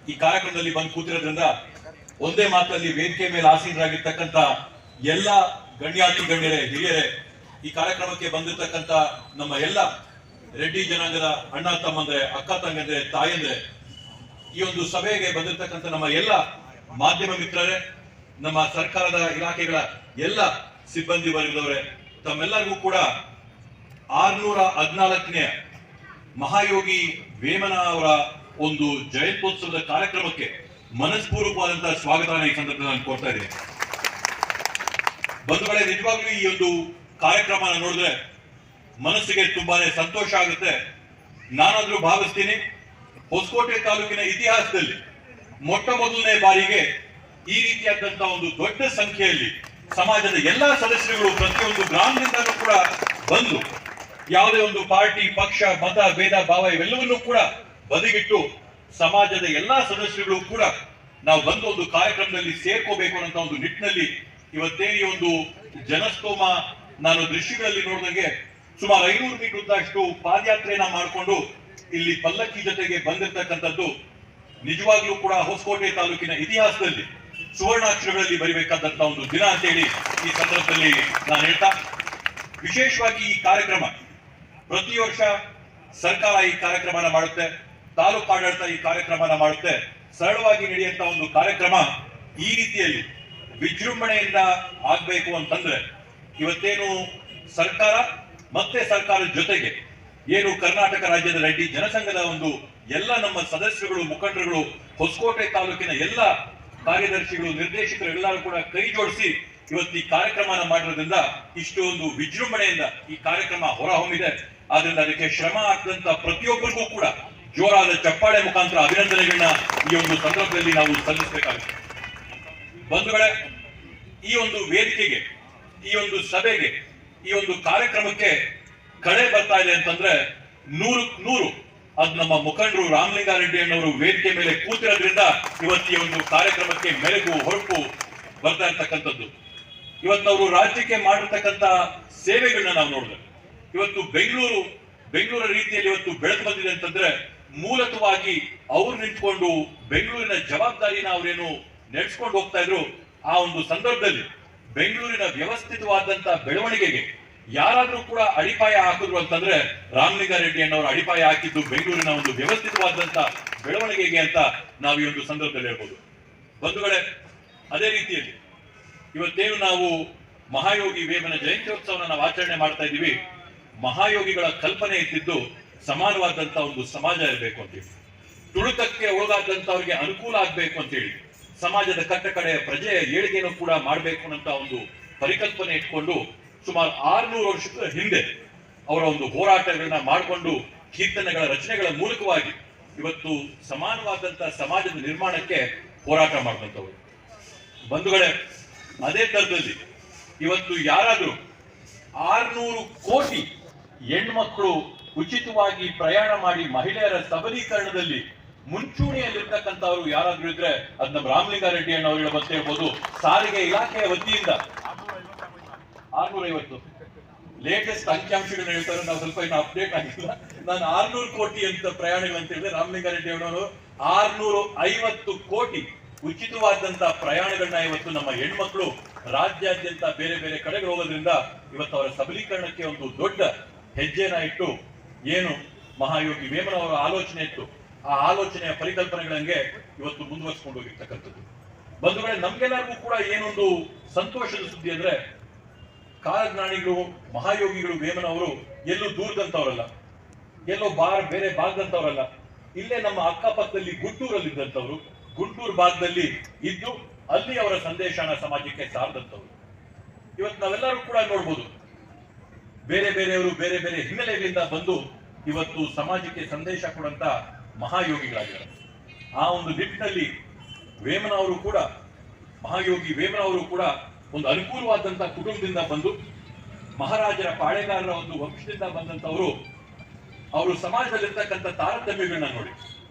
ಈ ಕಾರ್ಯಕ್ರಮದಲ್ಲಿ ಬಂದು ಕೂತಿರೋದ್ರಿಂದ ಒಂದೇ ಮಾತಲ್ಲಿ ವೇದಿಕೆ ಮೇಲೆ ಆಸೀನರಾಗಿರ್ತಕ್ಕಂಥ ಎಲ್ಲ ಗಣ್ಯಾತಿ ಗಣ್ಯರೇ, ಹಿರಿಯರೇ, ಈ ಕಾರ್ಯಕ್ರಮಕ್ಕೆ ಬಂದಿರತಕ್ಕಂಥ ನಮ್ಮ ಎಲ್ಲ ರೆಡ್ಡಿ ಜನಾಂಗದ ಅಣ್ಣ ತಮ್ಮಂದ್ರೆ, ಅಕ್ಕ ತಂಗಂದ್ರೆ, ತಾಯಂದ್ರೆ, ಈ ಒಂದು ಸಭೆಗೆ ಬಂದಿರತಕ್ಕಂಥ ನಮ್ಮ ಎಲ್ಲ ಮಾಧ್ಯಮ ಮಿತ್ರರೇ, ನಮ್ಮ ಸರ್ಕಾರದ ಇಲಾಖೆಗಳ ಎಲ್ಲ ಸಿಬ್ಬಂದಿ ವರ್ಗದವರೇ, ತಮ್ಮೆಲ್ಲರಿಗೂ ಕೂಡ 614ನೇ ಮಹಾಯೋಗಿ ವೇಮನ ಅವರ ಒಂದು ಜಯಂತ್ಯೋತ್ಸವದ ಕಾರ್ಯಕ್ರಮಕ್ಕೆ ಮನಸ್ಪೂರ್ವಕವಾದಂತಹ ಸ್ವಾಗತವನ್ನು ಈ ಸಂದರ್ಭದಲ್ಲಿ ನಾನು ಕೊಡ್ತಾ ಇದ್ದೀನಿ. ಬಂಧುಗಳೇ, ನಿಜವಾಗ್ಲೂ ಈ ಒಂದು ಕಾರ್ಯಕ್ರಮ ನೋಡಿದ್ರೆ ಮನಸ್ಸಿಗೆ ತುಂಬಾನೇ ಸಂತೋಷ ಆಗುತ್ತೆ. ನಾನಾದ್ರೂ ಭಾವಿಸ್ತೀನಿ, ಹೊಸಕೋಟೆ ತಾಲೂಕಿನ ಇತಿಹಾಸದಲ್ಲಿ ಮೊಟ್ಟ ಮೊದಲನೇ ಬಾರಿಗೆ ಈ ರೀತಿಯಾದಂತಹ ಒಂದು ದೊಡ್ಡ ಸಂಖ್ಯೆಯಲ್ಲಿ ಸಮಾಜದ ಎಲ್ಲಾ ಸದಸ್ಯರುಗಳು ಪ್ರತಿಯೊಂದು ಗ್ರಾಮದಿಂದಲೂ ಕೂಡ ಬಂದು, ಯಾವುದೇ ಒಂದು ಪಾರ್ಟಿ, ಪಕ್ಷ, ಮತ, ಭೇದ ಭಾವ ಇವೆಲ್ಲವನ್ನೂ ಕೂಡ ಬದಿಗಿಟ್ಟು ಸಮಾಜದ ಎಲ್ಲಾ ಸದಸ್ಯರುಗಳು ಕೂಡ ನಾವು ಬಂದು ಒಂದು ಕಾರ್ಯಕ್ರಮದಲ್ಲಿ ಸೇರ್ಕೋಬೇಕು ಅನ್ನೋ ಒಂದು ನಿಟ್ಟಿನಲ್ಲಿ ಇವತ್ತೇನು ಈ ಒಂದು ಜನಸ್ತೋಮ ನಾನು ದೃಶ್ಯಗಳಲ್ಲಿ ನೋಡಿದಂಗೆ ಸುಮಾರು 500 ಮೀಟರ್ ಉದ್ದಷ್ಟು ಪಾದಯಾತ್ರೆಯನ್ನ ಮಾಡಿಕೊಂಡು ಇಲ್ಲಿ ಪಲ್ಲಕ್ಕಿ ಜೊತೆಗೆ ಬಂದಿರತಕ್ಕಂಥದ್ದು ನಿಜವಾಗ್ಲೂ ಕೂಡ ಹೊಸಕೋಟೆ ತಾಲೂಕಿನ ಇತಿಹಾಸದಲ್ಲಿ ಸುವರ್ಣಾಕ್ಷರಗಳಲ್ಲಿ ಬರಿಬೇಕಾದಂತಹ ಒಂದು ದಿನ ಅಂತೇಳಿ ಈ ಸಂದರ್ಭದಲ್ಲಿ ನಾನು ಹೇಳ್ತಾ, ವಿಶೇಷವಾಗಿ ಈ ಕಾರ್ಯಕ್ರಮ ಪ್ರತಿ ವರ್ಷ ಸರ್ಕಾರ ಈ ಕಾರ್ಯಕ್ರಮನ ಮಾಡುತ್ತೆ, ತಾಲೂಕು ಆಡಳಿತ ಈ ಕಾರ್ಯಕ್ರಮನ ಮಾಡುತ್ತೆ. ಸರಳವಾಗಿ ನಡೆಯುವಂತಹ ಒಂದು ಕಾರ್ಯಕ್ರಮ ಈ ರೀತಿಯಲ್ಲಿ ವಿಜೃಂಭಣೆಯಿಂದ ಆಗ್ಬೇಕು ಅಂತಂದ್ರೆ ಇವತ್ತೇನು ಸರ್ಕಾರ ಮತ್ತೆ ಸರ್ಕಾರದ ಜೊತೆಗೆ ಏನು ಕರ್ನಾಟಕ ರಾಜ್ಯದ ರೆಡ್ಡಿ ಜನಸಂಘದ ಒಂದು ಎಲ್ಲ ನಮ್ಮ ಸದಸ್ಯರುಗಳು, ಮುಖಂಡರುಗಳು, ಹೊಸಕೋಟೆ ತಾಲೂಕಿನ ಎಲ್ಲ ಕಾರ್ಯದರ್ಶಿಗಳು, ನಿರ್ದೇಶಕರು ಎಲ್ಲರೂ ಕೂಡ ಕೈ ಜೋಡಿಸಿ ಇವತ್ತು ಈ ಕಾರ್ಯಕ್ರಮನ ಮಾಡಿರೋದ್ರಿಂದ ಇಷ್ಟು ಒಂದು ವಿಜೃಂಭಣೆಯಿಂದ ಈ ಕಾರ್ಯಕ್ರಮ ಹೊರಹೊಮ್ಮಿದೆ. ಆದ್ರಿಂದ ಅದಕ್ಕೆ ಶ್ರಮ ಹಾಕಿದಂತ ಪ್ರತಿಯೊಬ್ಬರಿಗೂ ಕೂಡ ಜೋರಾದ ಚಪ್ಪಾಳೆ ಮುಖಾಂತರ ಅಭಿನಂದನೆಗಳನ್ನ ಈ ಒಂದು ಸಂದರ್ಭದಲ್ಲಿ ನಾವು ಸಲ್ಲಿಸಬೇಕಾಗುತ್ತೆ. ಬಂಧುಗಳೇ, ಈ ಒಂದು ವೇದಿಕೆಗೆ, ಈ ಒಂದು ಸಭೆಗೆ, ಈ ಒಂದು ಕಾರ್ಯಕ್ರಮಕ್ಕೆ ಕಳೆ ಬರ್ತಾ ಇದೆ ಅಂತಂದ್ರೆ 100 ಅದು ನಮ್ಮ ಮುಖಂಡರು ರಾಮಲಿಂಗಾರೆಡ್ಡಿ ಅಣ್ಣವರು ವೇದಿಕೆ ಮೇಲೆ ಕೂತಿರೋದ್ರಿಂದ ಇವತ್ತು ಈ ಒಂದು ಕಾರ್ಯಕ್ರಮಕ್ಕೆ ಮೆರುಗು, ಹೊರಪು ಬರ್ತಾ ಇರ್ತಕ್ಕಂಥದ್ದು. ಇವತ್ತು ಅವರು ರಾಜ್ಯಕ್ಕೆ ಮಾಡಿರ್ತಕ್ಕಂಥ ಸೇವೆಗಳನ್ನ ನಾವು ನೋಡಿದ್ರೆ ಇವತ್ತು ಬೆಂಗಳೂರ ರೀತಿಯಲ್ಲಿ ಇವತ್ತು ಬೆಳೆದು ಬಂದಿದೆ ಅಂತಂದ್ರೆ ಮೂಲತಃವಾಗಿ ಅವ್ರು ನಿಂತ್ಕೊಂಡು ಬೆಂಗಳೂರಿನ ಜವಾಬ್ದಾರಿನ ಅವರೇನು ನಡೆಸ್ಕೊಂಡು ಹೋಗ್ತಾ ಇದ್ರು. ಆ ಒಂದು ಸಂದರ್ಭದಲ್ಲಿ ಬೆಂಗಳೂರಿನ ವ್ಯವಸ್ಥಿತವಾದಂತ ಬೆಳವಣಿಗೆಗೆ ಯಾರಾದ್ರೂ ಕೂಡ ಅಡಿಪಾಯ ಹಾಕಿದ್ರು ಅಂತಂದ್ರೆ ರಾಮಲಿಂಗಾರೆಡ್ಡಿ ಅಣ್ಣವರು ಅಡಿಪಾಯ ಹಾಕಿದ್ದು ಬೆಂಗಳೂರಿನ ಒಂದು ವ್ಯವಸ್ಥಿತವಾದಂತ ಬೆಳವಣಿಗೆಗೆ ಅಂತ ನಾವು ಈ ಒಂದು ಸಂದರ್ಭದಲ್ಲಿ ಹೇಳ್ಬೋದು. ಬಂಧುಗಳೇ, ಅದೇ ರೀತಿಯಲ್ಲಿ ಇವತ್ತೇನು ನಾವು ಮಹಾಯೋಗಿ ವೇಮನ ಜಯಂತ್ಯೋತ್ಸವನ ನಾವು ಆಚರಣೆ ಮಾಡ್ತಾ ಇದ್ದೀವಿ, ಮಹಾಯೋಗಿಗಳ ಕಲ್ಪನೆ ಇದ್ದಿದ್ದು ಸಮಾನವಾದಂತ ಒಂದು ಸಮಾಜ ಇರಬೇಕು ಅಂತೇಳಿ, ತುಳುಕಕ್ಕೆ ಒಳಗಾದಂತವ್ರಿಗೆ ಅನುಕೂಲ ಆಗ್ಬೇಕು ಅಂತೇಳಿ, ಸಮಾಜದ ಕಟ್ಟ ಕಡೆಯ ಪ್ರಜೆಯ ಏಳಿಗೆಯನ್ನು ಕೂಡ ಮಾಡಬೇಕು ಅಂತ ಒಂದು ಪರಿಕಲ್ಪನೆ ಇಟ್ಕೊಂಡು ಸುಮಾರು 600 ವರ್ಷದ ಹಿಂದೆ ಅವರ ಒಂದು ಹೋರಾಟಗಳನ್ನ ಮಾಡಿಕೊಂಡು ಕೀರ್ತನೆಗಳ ರಚನೆಗಳ ಮೂಲಕವಾಗಿ ಇವತ್ತು ಸಮಾನವಾದಂತಹ ಸಮಾಜದ ನಿರ್ಮಾಣಕ್ಕೆ ಹೋರಾಟ ಮಾಡಿದಂಥವ್ರು. ಬಂಧುಗಳೇ, ಅದೇ ತರದಲ್ಲಿ ಇವತ್ತು ಯಾರಾದ್ರೂ 600 ಕೋಟಿ ಹೆಣ್ಮಕ್ಳು ಉಚಿತವಾಗಿ ಪ್ರಯಾಣ ಮಾಡಿ ಮಹಿಳೆಯರ ಸಬಲೀಕರಣದಲ್ಲಿ ಮುಂಚೂಣಿಯಲ್ಲಿರ್ತಕ್ಕಂಥವ್ರು ಯಾರಾದ್ರೂ ಇದ್ರೆ ಅದ್ ನಮ್ಮ ರಾಮಲಿಂಗಾರೆಡ್ಡಿ ಅಣ್ಣವ್ರು ಹೇಳಬಂತ ಹೇಳ್ಬೋದು. ಸಾರಿಗೆ ಇಲಾಖೆಯ ವತಿಯಿಂದ 650 ಲೇಟೆಸ್ಟ್ ಅಂಕಿಅಂಶಗಳನ್ನ ಹೇಳ್ತಾರೆ, ನಾವು ಸ್ವಲ್ಪ ಇನ್ನು ಅಪ್ಡೇಟ್ ಆಗಿಲ್ಲ. ನಾನು 600 ಕೋಟಿ ಅಂತ ಪ್ರಯಾಣಗಳು ಅಂತ ಹೇಳಿದ್ರೆ ರಾಮಲಿಂಗಾರೆಡ್ಡಿ ಅಣ್ಣವರು 650 ಕೋಟಿ ಉಚಿತವಾದಂತಹ ಪ್ರಯಾಣಗಳನ್ನ ಇವತ್ತು ನಮ್ಮ ಹೆಣ್ಮಕ್ಳು ರಾಜ್ಯಾದ್ಯಂತ ಬೇರೆ ಬೇರೆ ಕಡೆಗೆ ಹೋಗೋದ್ರಿಂದ ಇವತ್ತು ಅವರ ಸಬಲೀಕರಣಕ್ಕೆ ಒಂದು ದೊಡ್ಡ ಹೆಜ್ಜೆನ ಇಟ್ಟು ಏನು ಮಹಾಯೋಗಿ ವೇಮನ ಅವರ ಆಲೋಚನೆ ಇತ್ತು, ಆ ಆಲೋಚನೆಯ ಪರಿಕಲ್ಪನೆಗಳಂಗೆ ಇವತ್ತು ಮುಂದುವರಿಸಿಕೊಂಡು ಹೋಗಿರ್ತಕ್ಕಂಥದ್ದು. ಬಂಧುಗಳೇ, ನಮ್ಗೆಲ್ಲರಿಗೂ ಕೂಡ ಏನೊಂದು ಸಂತೋಷದ ಸುದ್ದಿ ಅಂದ್ರೆ ಕಾಲಜ್ಞಾನಿಗಳು ಮಹಾಯೋಗಿಗಳು ವೇಮನ ಅವರು ಎಲ್ಲೂ ದೂರದಂತವರಲ್ಲ, ಎಲ್ಲೋ ಬೇರೆ ಭಾಗದಂತವರಲ್ಲ, ಇಲ್ಲೇ ನಮ್ಮ ಅಕ್ಕಪಕ್ಕದಲ್ಲಿ ಗುಂಟೂರಲ್ಲಿ ಇದ್ದಂಥವ್ರು, ಗುಂಟೂರು ಭಾಗದಲ್ಲಿ ಇದ್ದು ಅಲ್ಲಿ ಅವರ ಸಂದೇಶನ ಸಮಾಜಕ್ಕೆ ಸಾರದಂತವ್ರು. ಇವತ್ತು ನಾವೆಲ್ಲರೂ ಕೂಡ ನೋಡ್ಬೋದು, ಬೇರೆ ಬೇರೆಯವರು ಬೇರೆ ಬೇರೆ ಹಿನ್ನೆಲೆಗಳಿಂದ ಬಂದು ಇವತ್ತು ಸಮಾಜಕ್ಕೆ ಸಂದೇಶ ಕೊಡುವಂತ ಮಹಾಯೋಗಿಗಳಾಗಿದ್ದಾರೆ. ಆ ಒಂದು ನಿಟ್ಟಿನಲ್ಲಿ ವೇಮನ ಅವರು ಕೂಡ, ಮಹಾಯೋಗಿ ವೇಮನ ಅವರು ಕೂಡ ಒಂದು ಅನುಕೂಲವಾದಂತಹ ಕುಟುಂಬದಿಂದ ಬಂದು ಮಹಾರಾಜರ ಪಾಳೆಗಾರರ ಒಂದು ವಂಶದಿಂದ ಬಂದಂತವರು, ಅವರು ಸಮಾಜದಲ್ಲಿರ್ತಕ್ಕಂಥ ತಾರತಮ್ಯಗಳನ್ನ ನೋಡಿ,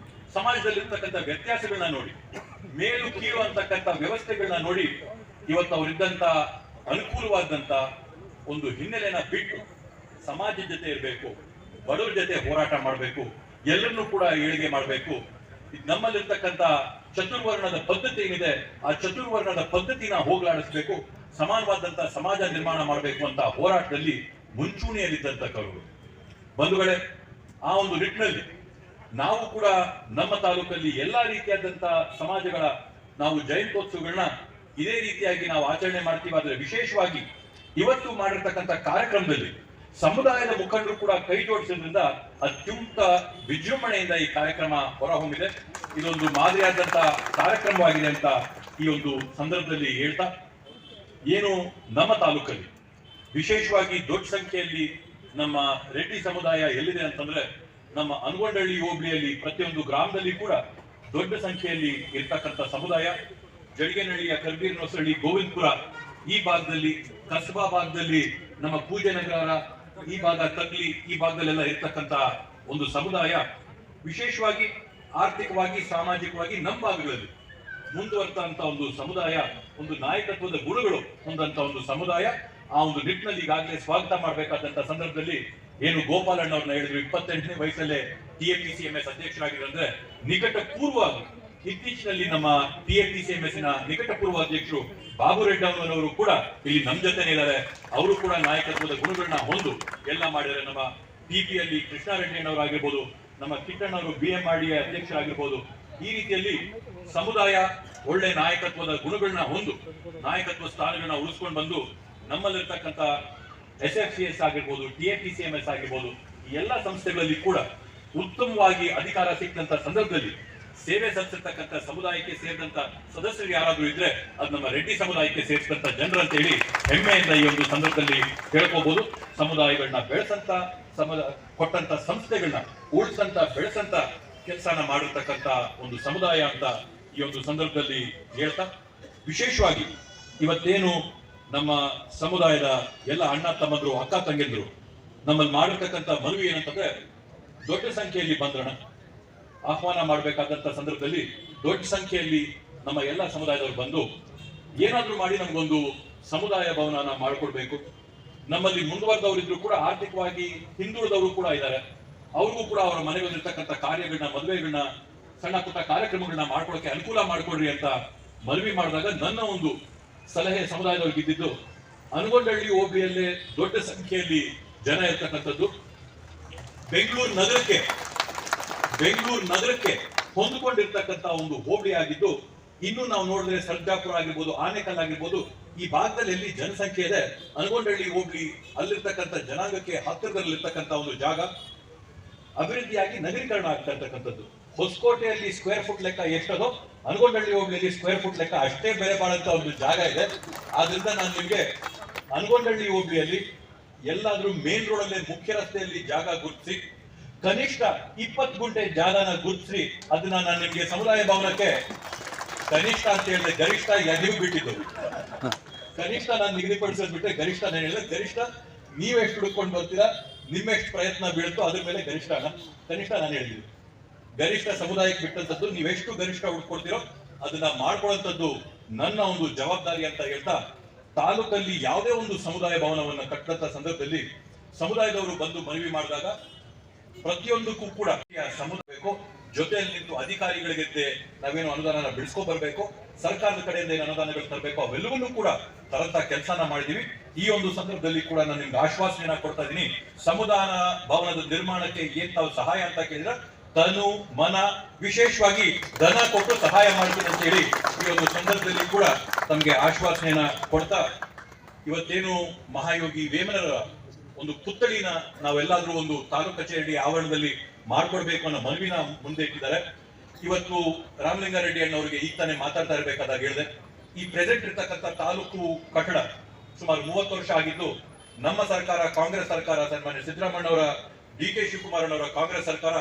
ಸಮಾಜದಲ್ಲಿರ್ತಕ್ಕಂಥ ವ್ಯತ್ಯಾಸಗಳನ್ನ ನೋಡಿ, ಮೇಲು ಕೀಳು ಅಂತಕ್ಕಂಥ ವ್ಯವಸ್ಥೆಗಳನ್ನ ನೋಡಿ ಇವತ್ತು ಅವರಿದ್ದಂತ ಅನುಕೂಲವಾದಂತ ಒಂದು ಹಿನ್ನೆಲೆನ ಬಿಟ್ಟು ಸಮಾಜದ ಜೊತೆ ಇರಬೇಕು, ಬಡವರ ಜೊತೆ ಹೋರಾಟ ಮಾಡಬೇಕು, ಎಲ್ಲರನ್ನೂ ಕೂಡ ಏಳಿಗೆ ಮಾಡಬೇಕು, ನಮ್ಮಲ್ಲಿರ್ತಕ್ಕಂಥ ಚತುರ್ವರ್ಣದ ಪದ್ಧತಿ ಏನಿದೆ ಆ ಚತುರ್ವರ್ಣದ ಪದ್ಧತಿನ ಹೋಗಲಾಡಿಸಬೇಕು, ಸಮಾನವಾದಂತಹ ಸಮಾಜ ನಿರ್ಮಾಣ ಮಾಡಬೇಕು ಅಂತ ಹೋರಾಟದಲ್ಲಿ ಮುಂಚೂಣಿಯಲ್ಲಿದ್ದಂತಕ್ಕವರು. ಬಂಧುಗಳೇ, ಆ ಒಂದು ನಿಟ್ಟಿನಲ್ಲಿ ನಾವು ಕೂಡ ನಮ್ಮ ತಾಲೂಕಲ್ಲಿ ಎಲ್ಲಾ ರೀತಿಯಾದಂತಹ ಸಮಾಜಗಳ ನಾವು ಜಯಂತ್ಯೋತ್ಸವಗಳನ್ನ ಇದೇ ರೀತಿಯಾಗಿ ನಾವು ಆಚರಣೆ ಮಾಡ್ತೀವಿ. ಆದ್ರೆ ವಿಶೇಷವಾಗಿ ಇವತ್ತು ಮಾಡಿರ್ತಕ್ಕಂಥ ಕಾರ್ಯಕ್ರಮದಲ್ಲಿ ಸಮುದಾಯದ ಮುಖಂಡರು ಕೂಡ ಕೈ ಜೋಡಿಸೋದ್ರಿಂದ ಅತ್ಯಂತ ವಿಜೃಂಭಣೆಯಿಂದ ಈ ಕಾರ್ಯಕ್ರಮ ಹೊರಹೊಮ್ಮಿದೆ. ಇದೊಂದು ಮಾದರಿಯಾದಂತ ಕಾರ್ಯಕ್ರಮವಾಗಿದೆ ಅಂತ ಈ ಒಂದು ಸಂದರ್ಭದಲ್ಲಿ ಹೇಳ್ತಾ, ಏನು ನಮ್ಮ ತಾಲೂಕಲ್ಲಿ ವಿಶೇಷವಾಗಿ ದೊಡ್ಡ ಸಂಖ್ಯೆಯಲ್ಲಿ ನಮ್ಮ ರೆಡ್ಡಿ ಸಮುದಾಯ ಎಲ್ಲಿದೆ ಅಂತಂದ್ರೆ ನಮ್ಮ ಅನಗೊಂಡಹಳ್ಳಿ ಹೋಬಳಿಯಲ್ಲಿ ಪ್ರತಿಯೊಂದು ಗ್ರಾಮದಲ್ಲಿ ಕೂಡ ದೊಡ್ಡ ಸಂಖ್ಯೆಯಲ್ಲಿ ಇರ್ತಕ್ಕಂಥ ಸಮುದಾಯ. ಜಡಿಗೆನಹಳ್ಳಿಯ ಕರ್ಬೀರ್ನಹೊಸಳ್ಳಿ, ಗೋವಿಂದಪುರ ಈ ಭಾಗದಲ್ಲಿ, ಕಸಬಾ ಭಾಗದಲ್ಲಿ, ನಮ್ಮ ಪೂಜೆ ನಗರ ಈ ಭಾಗ, ತಗ್ಲಿ ಈ ಭಾಗದಲ್ಲೆಲ್ಲ ಇರ್ತಕ್ಕಂಥ ಒಂದು ಸಮುದಾಯ ವಿಶೇಷವಾಗಿ ಆರ್ಥಿಕವಾಗಿ ಸಾಮಾಜಿಕವಾಗಿ ನಮ್ಮ ಭಾಗಗಳಲ್ಲಿ ಮುಂದುವರೆದಂತ ಒಂದು ಸಮುದಾಯ, ಒಂದು ನಾಯಕತ್ವದ ಗುಣಗಳು ಹೊಂದಂತ ಒಂದು ಸಮುದಾಯ. ಆ ಒಂದು ನಿಟ್ಟಿನಲ್ಲಿ ಈಗಾಗಲೇ ಸ್ವಾಗತ ಮಾಡಬೇಕಾದಂತ ಸಂದರ್ಭದಲ್ಲಿ ಏನು ಗೋಪಾಲಣ್ಣವ್ರನ್ನ ಹೇಳಿದ್ರು, 28ನೇ ವಯಸ್ಸಲ್ಲೇ TAPCMS ಅಧ್ಯಕ್ಷರಾಗಿದ್ರೆ ನಿಕಟ ಪೂರ್ವವಾಗಿ ಇತ್ತೀಚಿನಲ್ಲಿ ನಮ್ಮ TAPCMS ನ ನಿಕಟ ಪೂರ್ವ ಅಧ್ಯಕ್ಷರು ಬಾಬು ರೆಡ್ಡಿ ಅವರು ಕೂಡ ಇಲ್ಲಿ ನಮ್ಮ ಜೊತೆನೇ ಇದ್ದಾರೆ. ಅವರು ಕೂಡ ನಾಯಕತ್ವದ ಗುಣಗಳನ್ನ ಹೊಂದು ಎಲ್ಲ ಮಾಡಿದ್ದಾರೆ. ನಮ್ಮ TPಯಲ್ಲಿ ಕೃಷ್ಣಾರೆಡ್ಡಿ ಅಣ್ಣವರಾಗಿರ್ಬೋದು, ನಮ್ಮ ಕಿಟ್ಟಣ್ಣವರು BMRDA ಅಧ್ಯಕ್ಷರಾಗಿರ್ಬೋದು. ಈ ರೀತಿಯಲ್ಲಿ ಸಮುದಾಯ ಒಳ್ಳೆ ನಾಯಕತ್ವದ ಗುಣಗಳನ್ನ ಹೊಂದು ನಾಯಕತ್ವ ಸ್ಥಾನಗಳನ್ನ ಉಳಿಸ್ಕೊಂಡು ಬಂದು ನಮ್ಮಲ್ಲಿರ್ತಕ್ಕಂಥ SFCS ಆಗಿರ್ಬೋದು, TAPCMS ಆಗಿರ್ಬೋದು, ಈ ಎಲ್ಲ ಸಂಸ್ಥೆಗಳಲ್ಲಿ ಕೂಡ ಉತ್ತಮವಾಗಿ ಅಧಿಕಾರ ಸಿಕ್ಕಂತ ಸಂದರ್ಭದಲ್ಲಿ ಸೇವೆ ಸಲ್ಲಿಸಿರ್ತಕ್ಕಂಥ ಸಮುದಾಯಕ್ಕೆ ಸೇರಿದಂತ ಸದಸ್ಯರು ಯಾರಾದ್ರೂ ಇದ್ರೆ ಅದು ನಮ್ಮ ರೆಡ್ಡಿ ಸಮುದಾಯಕ್ಕೆ ಸೇರಿಸಿದಂತ ಜನರು ಅಂತ ಹೇಳಿ ಹೆಮ್ಮೆಯಿಂದ ಈ ಒಂದು ಸಂದರ್ಭದಲ್ಲಿ ಹೇಳ್ಕೋಬಹುದು. ಸಮುದಾಯಗಳನ್ನ ಬೆಳೆಸಂತ, ಕೊಟ್ಟಂತ ಸಂಸ್ಥೆಗಳನ್ನ ಉಳಿಸಂತ, ಬೆಳೆಸಂತ ಕೆಲಸನ ಮಾಡಿರ್ತಕ್ಕಂಥ ಒಂದು ಸಮುದಾಯ ಅಂತ ಈ ಒಂದು ಸಂದರ್ಭದಲ್ಲಿ ಹೇಳ್ತಾ, ವಿಶೇಷವಾಗಿ ಇವತ್ತೇನು ನಮ್ಮ ಸಮುದಾಯದ ಎಲ್ಲ ಅಣ್ಣ ತಮ್ಮಂದ್ರು, ಅಕ್ಕ ತಂಗಿದ್ರು ನಮ್ಮಲ್ಲಿ ಮಾಡಿರ್ತಕ್ಕಂಥ ಮನವಿ ಏನಂತಂದ್ರೆ, ದೊಡ್ಡ ಸಂಖ್ಯೆಯಲ್ಲಿ ಬಂದ್ರಣ ಆಹ್ವಾನ ಮಾಡಬೇಕಾದಂತ ಸಂದರ್ಭದಲ್ಲಿ ದೊಡ್ಡ ಸಂಖ್ಯೆಯಲ್ಲಿ ನಮ್ಮ ಎಲ್ಲ ಸಮುದಾಯದವರು ಬಂದು ಏನಾದ್ರೂ ಮಾಡಿ ನಮಗೊಂದು ಸಮುದಾಯ ಭವನನ ಮಾಡಿಕೊಡ್ಬೇಕು. ನಮ್ಮಲ್ಲಿ ಮುಂದುವರೆದವರಿದ್ರು ಕೂಡ ಆರ್ಥಿಕವಾಗಿ ಹಿಂದುಳಿದವರು ಕೂಡ ಇದ್ದಾರೆ. ಅವ್ರಿಗೂ ಕೂಡ ಅವರ ಮನೆಯಲ್ಲಿರ್ತಕ್ಕಂಥ ಕಾರ್ಯಗಳನ್ನ, ಮದುವೆಗಳನ್ನ, ಸಣ್ಣ ಪುಟ್ಟ ಕಾರ್ಯಕ್ರಮಗಳನ್ನ ಮಾಡ್ಕೊಳಕ್ಕೆ ಅನುಕೂಲ ಮಾಡಿಕೊಡ್ರಿ ಅಂತ ಮನವಿ ಮಾಡಿದಾಗ ನನ್ನ ಒಂದು ಸಲಹೆ ಸಮುದಾಯದವ್ರಿಗೆ ಇದ್ದಿದ್ದು, ಅನಗೊಂಡಹಳ್ಳಿ ಹೋಬಳಿಯಲ್ಲೇ ದೊಡ್ಡ ಸಂಖ್ಯೆಯಲ್ಲಿ ಜನ ಇರ್ತಕ್ಕಂಥದ್ದು, ಬೆಂಗಳೂರು ನಗರಕ್ಕೆ ಹೊಂದಿಕೊಂಡಿರ್ತಕ್ಕಂಥ ಒಂದು ಹೋಬಳಿ ಆಗಿದ್ದು, ಇನ್ನು ನಾವು ನೋಡಿದ್ರೆ ಸರ್ಜಾಪುರ ಆಗಿರ್ಬೋದು, ಆನೇಕಲ್ ಆಗಿರ್ಬೋದು, ಈ ಭಾಗದಲ್ಲಿ ಎಲ್ಲಿ ಜನಸಂಖ್ಯೆ ಇದೆ ಅನಗೊಂಡಹಳ್ಳಿ ಹೋಬಳಿ ಅಲ್ಲಿರ್ತಕ್ಕಂಥ ಜನಾಂಗಕ್ಕೆ ಹತ್ತಿರದಲ್ಲಿರ್ತಕ್ಕಂಥ ಒಂದು ಜಾಗ ಅಭಿವೃದ್ಧಿಯಾಗಿ ನಗರೀಕರಣ ಆಗ್ತಾ ಇರ್ತಕ್ಕಂಥದ್ದು. ಹೊಸಕೋಟೆಯಲ್ಲಿ ಸ್ಕ್ವೇರ್ ಫುಟ್ ಲೆಕ್ಕ ಎಷ್ಟದೋ ಅನಗೊಂಡಹಳ್ಳಿ ಹೋಬಳಿಯಲ್ಲಿ ಸ್ಕ್ವೇರ್ ಫುಟ್ ಲೆಕ್ಕ ಅಷ್ಟೇ ಬೆಲೆ ಬಾಳಂತ ಒಂದು ಜಾಗ ಇದೆ. ಆದ್ರಿಂದ ನಾನು ನಿಮ್ಗೆ ಅನಗೊಂಡಹಳ್ಳಿ ಹೋಬಳಿಯಲ್ಲಿ ಎಲ್ಲಾದ್ರೂ ಮೇನ್ ರೋಡ್ ಅಲ್ಲೇ ಮುಖ್ಯ ರಸ್ತೆಯಲ್ಲಿ ಜಾಗ ಗುರುತಿಸಿ ಕನಿಷ್ಠ 20 ಗುಂಟೆ ಜಾಗನ ಗುರುತಿಸಿ ಅದನ್ನ ನಾನು ನಿಮ್ಗೆ ಸಮುದಾಯ ಭವನಕ್ಕೆ ಕನಿಷ್ಠ ಅಂತ ಹೇಳಿದ್ರೆ ಗರಿಷ್ಠ ನೀವು ಬಿಟ್ಟಿದ್ದು, ಕನಿಷ್ಠ ನಾನು ನಿಗದಿಪಡಿಸೋದು ಬಿಟ್ಟರೆ ಗರಿಷ್ಠ ನಾನು ಹೇಳಿದ್ರೆ ಗರಿಷ್ಠ ನೀವೆಷ್ಟು ಹುಡ್ಕೊಂಡು ಬರ್ತೀರಾ, ನಿಮ್ಮೆಷ್ಟು ಪ್ರಯತ್ನ ಬೀಳುತ್ತೋ ಅದ್ರ ಮೇಲೆ ಕನಿಷ್ಠ ನಾನು ಹೇಳಿದ್ದು. ಗರಿಷ್ಠ ಸಮುದಾಯಕ್ಕೆ ಬಿಟ್ಟಂತದ್ದು, ನೀವೆಷ್ಟು ಗರಿಷ್ಠ ಹುಡ್ಕೊಡ್ತೀರೋ ಅದನ್ನ ಮಾಡ್ಕೊಳ್ಳುವಂಥದ್ದು ನನ್ನ ಒಂದು ಜವಾಬ್ದಾರಿ ಅಂತ ಹೇಳ್ತಾ, ತಾಲೂಕಲ್ಲಿ ಯಾವುದೇ ಒಂದು ಸಮುದಾಯ ಭವನವನ್ನ ಕಟ್ಟಂತ ಸಂದರ್ಭದಲ್ಲಿ ಸಮುದಾಯದವರು ಬಂದು ಮನವಿ ಮಾಡಿದಾಗ ಪ್ರತಿಯೊಂದಕ್ಕೂ ಕೂಡ ಸಮುದಾಯ ಬೇಕು, ಜೊತೆಯಲ್ಲಿ ನಿಂತು ಅಧಿಕಾರಿಗಳಿಗೆ ನಾವೇನು ಅನುದಾನ ಬಿಡಿಸ್ಕೊ ಬರ್ಬೇಕು, ಸರ್ಕಾರದ ಕಡೆಯಿಂದ ಏನು ಅನುದಾನಗಳು ತರಬೇಕು, ಅವೆಲ್ಲವನ್ನೂ ಕೂಡ ತರಂತ ಕೆಲಸನ ಮಾಡಿದೀವಿ. ಈ ಒಂದು ಸಂದರ್ಭದಲ್ಲಿ ಕೂಡ ನಾನು ನಿಮ್ಗೆ ಆಶ್ವಾಸನೆಯನ್ನ ಕೊಡ್ತಾ ಇದ್ದೀನಿ. ಸಮುದಾಯ ಭವನದ ನಿರ್ಮಾಣಕ್ಕೆ ಏನ್ ತಾವು ಸಹಾಯ ಅಂತ ಕೇಳಿದ್ರೆ ತನು ಮನ ವಿಶೇಷವಾಗಿ ಧನ ಕೊಟ್ಟು ಸಹಾಯ ಮಾಡ್ತೀನಿ ಅಂತ ಹೇಳಿ ಈ ಒಂದು ಸಂದರ್ಭದಲ್ಲಿ ಕೂಡ ತಮಗೆ ಆಶ್ವಾಸನೆಯನ್ನ ಕೊಡ್ತಾ, ಇವತ್ತೇನು ಮಹಾಯೋಗಿ ವೇಮನರ ಒಂದು ಪುತ್ಥಳಿನ ನಾವೆಲ್ಲಾದ್ರೂ ಒಂದು ತಾಲೂಕು ಕಚೇರಿ ಆವರಣದಲ್ಲಿ ಮಾಡ್ಕೊಡ್ಬೇಕು ಅನ್ನೋ ಮನವಿನ ಮುಂದೆ ಇಟ್ಟಿದ್ದಾರೆ. ಇವತ್ತು ರಾಮಲಿಂಗಾರೆಡ್ಡಿ ಅಣ್ಣವರಿಗೆ ಈಗ ತಾನೇ ಮಾತಾಡ್ತಾ ಇರಬೇಕಾದಾಗ ಹೇಳಿದೆ, ಈ ಪ್ರೆಸೆಂಟ್ ಇರ್ತಕ್ಕಂಥ ತಾಲೂಕು ಕಟ್ಟಡ ಸುಮಾರು 30 ವರ್ಷ ಆಗಿದ್ದು, ನಮ್ಮ ಸರ್ಕಾರ ಕಾಂಗ್ರೆಸ್ ಸರ್ಕಾರ, ಸನ್ಮಾನ್ಯ ಸಿದ್ದರಾಮಣ್ಣವರ, DK ಶಿವಕುಮಾರಣ್ಣವರ ಕಾಂಗ್ರೆಸ್ ಸರ್ಕಾರ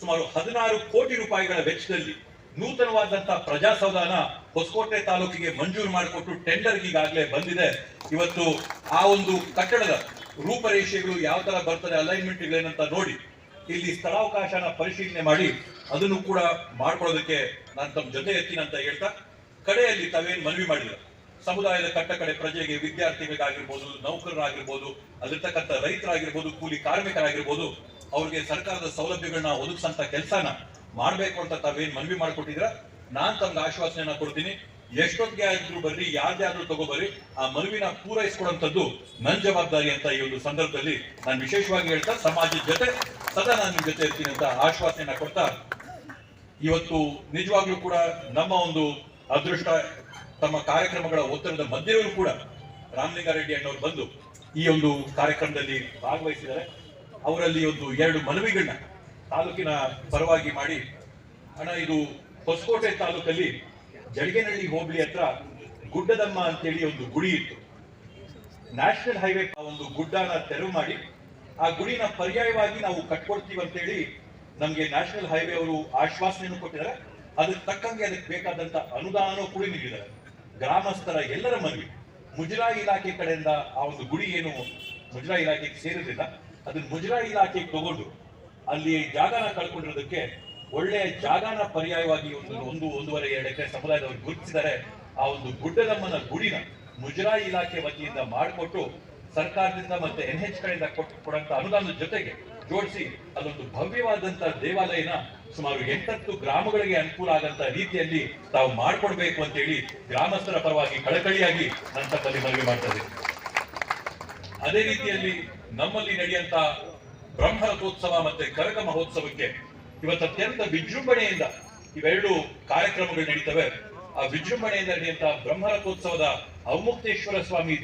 ಸುಮಾರು 16 ಕೋಟಿ ರೂಪಾಯಿಗಳ ವೆಚ್ಚದಲ್ಲಿ ನೂತನವಾದಂತಹ ಪ್ರಜಾಸೌಧನ ಹೊಸಕೋಟೆ ತಾಲೂಕಿಗೆ ಮಂಜೂರು ಮಾಡಿಕೊಟ್ಟು ಟೆಂಡರ್ ಈಗಾಗಲೇ ಬಂದಿದೆ. ಇವತ್ತು ಆ ಒಂದು ಕಟ್ಟಡದ ರೂಪರೇಷೆಗಳು ಯಾವ ತರ ಬರ್ತದೆ, ಅಲೈನ್ಮೆಂಟ್ ನೋಡಿ ಇಲ್ಲಿ ಸ್ಥಳಾವಕಾಶನ ಪರಿಶೀಲನೆ ಮಾಡಿ ಅದನ್ನು ಕೂಡ ಮಾಡ್ಕೊಳ್ಳೋದಕ್ಕೆ ನಾನು ತಮ್ಮ ಜೊತೆ ಎತ್ತೀನಿ ಅಂತ ಹೇಳ್ತಾ, ಕಡೆಯಲ್ಲಿ ತಾವೇನು ಮನವಿ ಮಾಡಿದ್ರು ಸಮುದಾಯದ ಕಟ್ಟ ಕಡೆ ಪ್ರಜೆಗೆ, ವಿದ್ಯಾರ್ಥಿಗಳಿಗಾಗಿರ್ಬೋದು, ನೌಕರರಾಗಿರ್ಬೋದು, ಅಲ್ಲಿರ್ತಕ್ಕಂಥ ರೈತರಾಗಿರ್ಬೋದು, ಕೂಲಿ ಕಾರ್ಮಿಕರಾಗಿರ್ಬೋದು, ಅವ್ರಿಗೆ ಸರ್ಕಾರದ ಸೌಲಭ್ಯಗಳನ್ನ ಒದಗಿಸಂತ ಕೆಲಸನ ಮಾಡ್ಬೇಕು ಅಂತ ತಾವೇನ್ ಮನವಿ ಮಾಡ್ಕೊಟ್ಟಿದ್ರ ನಾನ್ ತಮ್ಗೆ ಆಶ್ವಾಸನೆಯನ್ನ ಕೊಡ್ತೀನಿ. ಎಷ್ಟೊತ್ತಿಗೆ ಆದ್ರೂ ಬರ್ರಿ, ಯಾರ್ದಾದ್ರೂ ತಗೋಬರ್ರಿ, ಆ ಮನವಿನ ಪೂರೈಸ್ಕೊಡುವಂಥದ್ದು ನನ್ನ ಜವಾಬ್ದಾರಿ ಅಂತ ಈ ಒಂದು ಸಂದರ್ಭದಲ್ಲಿ ನಾನು ವಿಶೇಷವಾಗಿ ಹೇಳ್ತಾ ಸಮಾಜದ ಜೊತೆ ಸದಾ ನಾನು ನಿಮ್ ಜೊತೆ ಇರ್ತೀನಿ ಅಂತ ಆಶ್ವಾಸನೆಯನ್ನ ಕೊಡ್ತಾ, ಇವತ್ತು ನಿಜವಾಗ್ಲೂ ಕೂಡ ನಮ್ಮ ಒಂದು ಅದೃಷ್ಟ, ತಮ್ಮ ಕಾರ್ಯಕ್ರಮಗಳ ಒತ್ತಡದ ಮಧ್ಯೆಯೂ ಕೂಡ ರಾಮಲಿಂಗಾರೆಡ್ಡಿ ಅಣ್ಣವ್ರು ಬಂದು ಈ ಒಂದು ಕಾರ್ಯಕ್ರಮದಲ್ಲಿ ಭಾಗವಹಿಸಿದ್ದಾರೆ. ಅವರಲ್ಲಿ ಒಂದು 2 ಮನವಿಗಳನ್ನ ತಾಲೂಕಿನ ಪರವಾಗಿ ಮಾಡಿ, ಅಣ್ಣ ಇದು ಹೊಸಕೋಟೆ ತಾಲೂಕಲ್ಲಿ ಜಡಗೇನಹಳ್ಳಿ ಹೋಬಳಿ ಹತ್ರ ಗುಡ್ಡದಮ್ಮ ಅಂತೇಳಿ ಒಂದು ಗುಡಿ ಇತ್ತು. ನ್ಯಾಷನಲ್ ಹೈವೇ ಒಂದು ಗುಡ್ಡನ ತೆರವು ಮಾಡಿ ಆ ಗುಡಿನ ಪರ್ಯಾಯವಾಗಿ ನಾವು ಕಟ್ಕೊಡ್ತೀವಿ ಅಂತೇಳಿ ನಮ್ಗೆ ನ್ಯಾಷನಲ್ ಹೈವೇ ಅವರು ಆಶ್ವಾಸನೆಯನ್ನು ಕೊಟ್ಟಿದ್ದಾರೆ. ಅದಕ್ಕೆ ತಕ್ಕಂಗೆ ಅದಕ್ಕೆ ಬೇಕಾದಂತ ಅನುದಾನ ಕೂಡ ನೀಡಿದ್ದಾರೆ. ಗ್ರಾಮಸ್ಥರ ಎಲ್ಲರ ಮನವಿ, ಮುಜರಾಯಿ ಇಲಾಖೆ ಕಡೆಯಿಂದ ಆ ಒಂದು ಗುಡಿ ಏನು ಮುಜರಾಯಿ ಇಲಾಖೆಗೆ ಸೇರಿರಲಿಲ್ಲ, ಅದನ್ನ ಮುಜರಾಯಿ ಇಲಾಖೆಗೆ ತಗೊಂಡು ಅಲ್ಲಿ ಜಾಗನ ಕಳ್ಕೊಂಡಿರೋದಕ್ಕೆ ಒಳ್ಳೆಯ ಜಾಗನ ಪರ್ಯಾಯವಾಗಿ ಒಂದೂವರೆ 2 ಎಕರೆ ಸಮುದಾಯದವರು ಗುರುತಿಸಿದ್ದಾರೆ. ಆ ಒಂದು ಗುಡ್ಡದಮ್ಮನ ಗುಡಿನ ಮುಜರಾಯಿ ಇಲಾಖೆ ವತಿಯಿಂದ ಮಾಡಿಕೊಟ್ಟು ಸರ್ಕಾರದಿಂದ ಮತ್ತೆ NH ಕಡೆಯಿಂದ ಕೊಡುವಂತ ಅನುದಾನದ ಜೊತೆಗೆ ಜೋಡಿಸಿ ಅಲ್ಲೊಂದು ಭವ್ಯವಾದಂತ ದೇವಾಲಯನ ಸುಮಾರು 8 ಗ್ರಾಮಗಳಿಗೆ ಅನುಕೂಲ ಆಗಂತ ರೀತಿಯಲ್ಲಿ ತಾವು ಮಾಡ್ಕೊಡ್ಬೇಕು ಅಂತ ಹೇಳಿ ಗ್ರಾಮಸ್ಥರ ಪರವಾಗಿ ಕಳಕಳಿಯಾಗಿ ನನ್ನ ತಮ್ಮಲ್ಲಿ ಮನವಿ ಮಾಡ್ತಾ ಇದ್ದೀನಿ. ಅದೇ ರೀತಿಯಲ್ಲಿ ನಮ್ಮಲ್ಲಿ ನಡೆಯುವಂತ ಬ್ರಹ್ಮರಥೋತ್ಸವ ಮತ್ತೆ ಕರಗ ಮಹೋತ್ಸವಕ್ಕೆ ಇವತ್ತು ಅತ್ಯಂತ ವಿಜೃಂಭಣೆಯಿಂದ ಇವೆರಡು ಕಾರ್ಯಕ್ರಮಗಳು ನಡೀತವೆ. ಆ ವಿಜೃಂಭಣೆಯಿಂದ ನಡೆಯುವಂತ ಬ್ರಹ್ಮರಥೋತ್ಸವದ ಅವಮುಕ್ತೇಶ್ವರ ಸ್ವಾಮಿ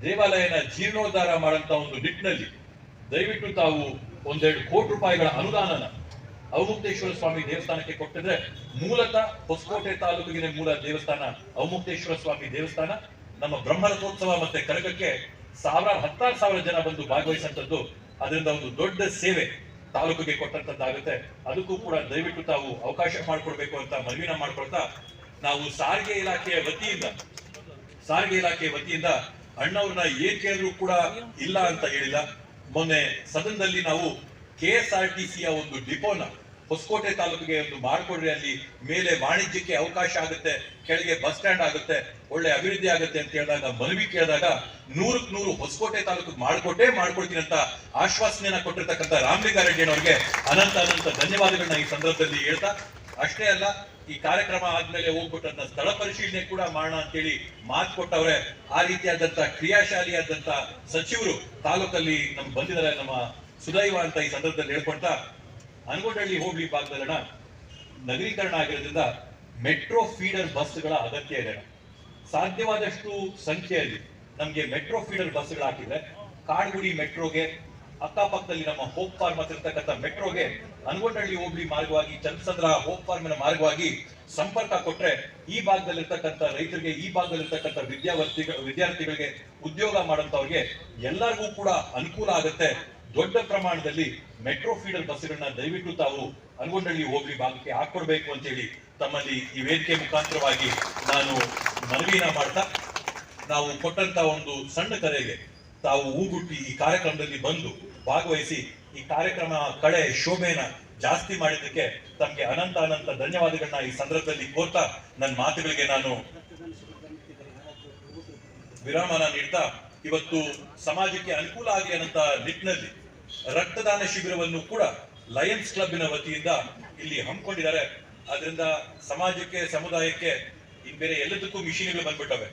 ದೇವಾಲಯನ ಜೀರ್ಣೋದ್ಧಾರ ಮಾಡಂತ ಒಂದು ನಿಟ್ಟಿನಲ್ಲಿ ದಯವಿಟ್ಟು ತಾವು 1-2 ಕೋಟಿ ರೂಪಾಯಿಗಳ ಅನುದಾನನ ಅವಮುಕ್ತೇಶ್ವರ ಸ್ವಾಮಿ ದೇವಸ್ಥಾನಕ್ಕೆ ಕೊಟ್ಟಿದ್ರೆ, ಮೂಲತಃ ಹೊಸಕೋಟೆ ತಾಲೂಕಿನ ಮೂಲ ದೇವಸ್ಥಾನ ಅವಮುಕ್ತೇಶ್ವರ ಸ್ವಾಮಿ ದೇವಸ್ಥಾನ. ನಮ್ಮ ಬ್ರಹ್ಮರಥೋತ್ಸವ ಮತ್ತೆ ಕರಗಕ್ಕೆ 16,000 ಜನ ಬಂದು ಭಾಗವಹಿಸಂತದ್ದು, ಅದರಿಂದ ಒಂದು ದೊಡ್ಡ ಸೇವೆ ತಾಲೂಕಿಗೆ ಕೊಟ್ಟಂತದ್ದಾಗುತ್ತೆ. ಅದಕ್ಕೂ ಕೂಡ ದಯವಿಟ್ಟು ತಾವು ಅವಕಾಶ ಮಾಡಿಕೊಡ್ಬೇಕು ಅಂತ ಮನವಿನ ಮಾಡ್ಕೊಳ್ತಾ, ನಾವು ಸಾರಿಗೆ ಇಲಾಖೆಯ ವತಿಯಿಂದ ಅಣ್ಣವ್ರನ್ನ ಏನ್ ಕೇಳಿದ್ರು ಕೂಡ ಇಲ್ಲ ಅಂತ ಹೇಳಿಲ್ಲ. ಮೊನ್ನೆ ಸದನದಲ್ಲಿ ನಾವು KSRTCಯ ಒಂದು ಡಿಪೋನ ಹೊಸಕೋಟೆ ತಾಲೂಕಿಗೆ ಒಂದು ಮಾಡ್ಕೊಡ್ರಿ, ಅಲ್ಲಿ ಮೇಲೆ ವಾಣಿಜ್ಯಕ್ಕೆ ಅವಕಾಶ ಆಗುತ್ತೆ, ಕೆಳಗೆ ಬಸ್ ಸ್ಟ್ಯಾಂಡ್ ಆಗುತ್ತೆ, ಒಳ್ಳೆ ಅಭಿವೃದ್ಧಿ ಆಗುತ್ತೆ ಅಂತ ಹೇಳಿದಾಗ ಮನವಿ ಕೇಳಿದಾಗ 100ಕ್ಕೆ 100 ಹೊಸಕೋಟೆ ತಾಲೂಕಿಗೆ ಮಾಡ್ಕೊಡ್ತೀನಿ ಅಂತ ಆಶ್ವಾಸನೆಯನ್ನ ಕೊಟ್ಟಿರ್ತಕ್ಕಂಥ ರಾಮಲಿಂಗಾರೆಡ್ಡಿ ಅವರಿಗೆ ಅನಂತ ಧನ್ಯವಾದಗಳನ್ನ ಈ ಸಂದರ್ಭದಲ್ಲಿ ಹೇಳ್ತಾ, ಅಷ್ಟೇ ಅಲ್ಲ ಈ ಕಾರ್ಯಕ್ರಮ ಆದ್ಮೇಲೆ ಹೋಗ್ಬಿಟ್ಟು ಅದನ್ನ ಸ್ಥಳ ಪರಿಶೀಲನೆ ಕೂಡ ಮಾಡೋಣ ಅಂತೇಳಿ ಮಾತು ಕೊಟ್ಟವ್ರೆ. ಆ ರೀತಿಯಾದಂತ ಕ್ರಿಯಾಶಾಲಿಯಾದಂತ ಸಚಿವರು ತಾಲೂಕಲ್ಲಿ ನಮ್ಗೆ ಬಂದಿದ್ದಾರೆ, ನಮ್ಮ ಸುದೈವ ಅಂತ ಈ ಸಂದರ್ಭದಲ್ಲಿ ಹೇಳ್ಕೊಂತ, ಅನಗೋಡಹಳ್ಳಿ ಹೋಬಳಿ ಭಾಗದಲ್ಲಣ ನಗರೀಕರಣ ಆಗಿರೋದ್ರಿಂದ ಮೆಟ್ರೋ ಫೀಡರ್ ಬಸ್ಗಳ ಅಗತ್ಯ ಇದೆ. ಸಾಧ್ಯವಾದಷ್ಟು ಸಂಖ್ಯೆಯಲ್ಲಿ ನಮ್ಗೆ ಮೆಟ್ರೋ ಫೀಡರ್ ಬಸ್ಗಳು ಹಾಕಿದ್ರೆ ಕಾಡ್ಗುಡಿ ಮೆಟ್ರೋಗೆ, ಅಕ್ಕಪಕ್ಕದಲ್ಲಿ ನಮ್ಮ ಹೋಪ್ ಫಾರ್ಮ್ ಹತ್ತಿರತಕ್ಕಂಥ ಮೆಟ್ರೋಗೆ ಅನಗೋಡಹಳ್ಳಿ ಹೋಬಳಿ ಮಾರ್ಗವಾಗಿ ಚಂದ್ರಸಂದ್ರ ಹೋಪ್ ಫಾರ್ಮಿನ ಮಾರ್ಗವಾಗಿ ಸಂಪರ್ಕ ಕೊಟ್ರೆ ಈ ಭಾಗದಲ್ಲಿರ್ತಕ್ಕಂಥ ರೈತರಿಗೆ, ಈ ಭಾಗದಲ್ಲಿರ್ತಕ್ಕಂಥ ವಿದ್ಯಾರ್ಥಿಗಳಿಗೆ, ಉದ್ಯೋಗ ಮಾಡೋಂಥವ್ರಿಗೆ ಎಲ್ಲರಿಗೂ ಕೂಡ ಅನುಕೂಲ ಆಗುತ್ತೆ. ದೊಡ್ಡ ಪ್ರಮಾಣದಲ್ಲಿ ಮೆಟ್ರೋ ಫೀಡರ್ ಬಸ್ಗಳನ್ನ ದಯವಿಟ್ಟು ತಾವು ಅನಗೋಡಹಳ್ಳಿ ಹೋಬಳಿ ಭಾಗಕ್ಕೆ ಹಾಕೊಡ್ಬೇಕು ಅಂತ ಹೇಳಿ ತಮ್ಮಲ್ಲಿ ಈ ವೇದಿಕೆ ಮುಖಾಂತರವಾಗಿ ನಾನು ಮನವಿನ ಮಾಡ್ತಾ, ನಾವು ಕೊಟ್ಟಂತ ಒಂದು ಸಣ್ಣ ಕರೆಗೆ ತಾವು ಹೂಗುಟ್ಟಿ ಈ ಕಾರ್ಯಕ್ರಮದಲ್ಲಿ ಬಂದು ಭಾಗವಹಿಸಿ ಈ ಕಾರ್ಯಕ್ರಮ ಕಡೆ ಶೋಭೆನ ಜಾಸ್ತಿ ಮಾಡಿದ್ದಕ್ಕೆ ತಮಗೆ ಅನಂತ ಧನ್ಯವಾದಗಳನ್ನ ಈ ಸಂದರ್ಭದಲ್ಲಿ ಕೋರ್ತಾ ನನ್ನ ಮಾತುಗಳಿಗೆ ನಾನು ವಿರಾಮನ ನೀಡ್ತಾ, ಇವತ್ತು ಸಮಾಜಕ್ಕೆ ಅನುಕೂಲ ಆಗಲಿ ಅನ್ನೋ ನಿಟ್ಟಿನಲ್ಲಿ ರಕ್ತದಾನ ಶಿಬಿರವನ್ನು ಕೂಡ ಲಯನ್ಸ್ ಕ್ಲಬ್ನ ವತಿಯಿಂದ ಇಲ್ಲಿ ಹಮ್ಮಿಕೊಂಡಿದ್ದಾರೆ. ಅದರಿಂದ ಸಮಾಜಕ್ಕೆ, ಸಮುದಾಯಕ್ಕೆ ಇನ್ ಬೇರೆ ಎಲ್ಲದಕ್ಕೂ ಮಿಷಿನ್ಗಳು ಬಂದ್ಬಿಟ್ಟವೆ.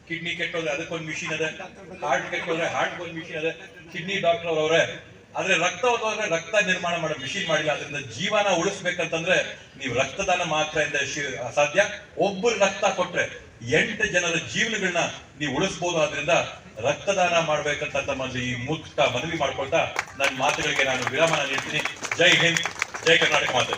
ಕಿಡ್ನಿ ಕೆಟ್ಟೋದ್ರೆ ಅದಕ್ಕೊಂದು ಮಿಷಿನ್ ಇದೆ, ಹಾರ್ಟ್ ಕೆಟ್ಟೋದ್ರೆ ಹಾರ್ಟ್ ಒಂದು ಮಿಷಿನ್ ಇದೆ, ಕಿಡ್ನಿ ಡಾಕ್ಟರ್ ಅವರವ್ರೆ. ಆದ್ರೆ ರಕ್ತ ಹೋದ್ರೆ ರಕ್ತ ನಿರ್ಮಾಣ ಮಾಡೋ ಮಿಷಿನ್ ಮಾಡಿಲ್ಲ. ಅದರಿಂದ ಜೀವನ ಉಳಿಸ್ಬೇಕಂತಂದ್ರೆ ನೀವು ರಕ್ತದಾನ ಮಾತ್ರ ಅಸಾಧ್ಯ. ಒಬ್ಬರು ರಕ್ತ ಕೊಟ್ರೆ 8 ಜನರ ಜೀವನಗಳನ್ನ ನೀವು ಉಳಿಸಬಹುದು. ಆದ್ರಿಂದ ರಕ್ತದಾನ ಮಾಡ್ಬೇಕಂತ ತಮ್ಮಲ್ಲಿ ಈ ಮೂಲಕ ಮನವಿ ಮಾಡ್ಕೊಳ್ತಾ ನನ್ನ ಮಾತುಗಳಿಗೆ ನಾನು ವಿರಾಮನ ನೀಡ್ತೀನಿ. ಜೈ ಹಿಂದ್, ಜೈ ಕರ್ನಾಟಕ ಮಾತೆ.